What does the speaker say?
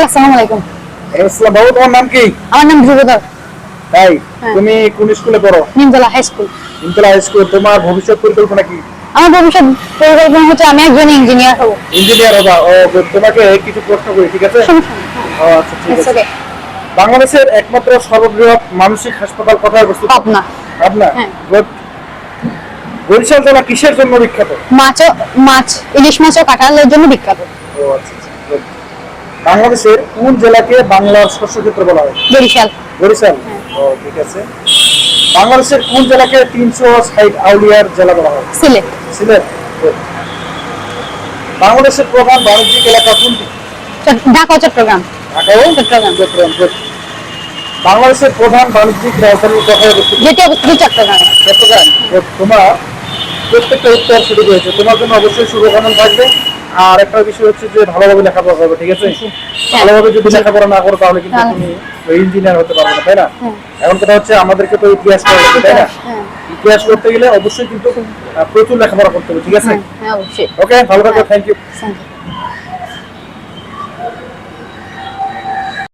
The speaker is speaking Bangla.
আসসালামু আলাইকুম। আসসালাম বাবু, তোমার নাম কি? আমার নাম ধ্রুবধর। তাই তুমি কোন স্কুলে পড়ো? Nimtala high school. Nimtala high school. তোমার ভবিষ্যৎ পরিকল্পনা কি? আমার ভবিষ্যৎ পরিকল্পনা হচ্ছে আমি একজন ইঞ্জিনিয়ার হব। ইঞ্জিনিয়ার হবা? ও, তোমাকে কিছু প্রশ্ন করি, ঠিক আছে? ও আচ্ছা, ঠিক আছে। বাংলাদেশের একমাত্র সর্ববৃহৎ মানসিক হাসপাতাল কোথায় অবস্থিত? পাবনা। পাবনা। গুড। বরিশাল জেলা কিসের জন্য বিখ্যাত? মাছ, ইলিশ মাছ ও কাঁঠালের জন্য বিখ্যাত। ও আচ্ছা, good. বাংলাদেশের কোন জেলাকে বাংলার শস্যক্ষেত্র বলা হয়? বরিশাল। বরিশাল। ও ঠিক আছে। বাংলাদেশের কোন জেলাকে 360 আউলিয়ার জেলা বলা হয়? সিলেট। সিলেট। Good. বাংলাদেশের প্রধান বাণিজ্যিক এলাকা কোনটি? ঢাকা ও চট্টগ্রাম। ঢাকা ও চট্টগ্রাম। Good. বাংলাদেশের প্রধান বাণিজ্যিক রাজধানী কোথায় অবস্থিত? যেটি অবস্থিত চট্টগ্রামে। চট্টগ্রাম। Good. তোমার প্রত্যেকটা উত্তর সঠিক হয়েছে, তোমার জন্য অবশ্যই শুভকামনা থাকবে। আর একটা বিষয় হচ্ছে যে ভালোভাবে লেখাপড়া করবে, ঠিক আছে? ভালোভাবে যদি লেখাপড়া না করো তাহলে কিন্তু তুমি ইঞ্জিনিয়ার হতে পারবে না, তাই না? এখন কথা হচ্ছে আমাদেরকে তো ইতিহাস পড়তে হবে, তাই না? ইতিহাস করতে গেলে অবশ্যই কিন্তু প্রচুর লেখাপড়া করতে হবে, ঠিক আছে? হ্যাঁ, অবশ্যই। ওকে, ভালো থাকো। Thank you.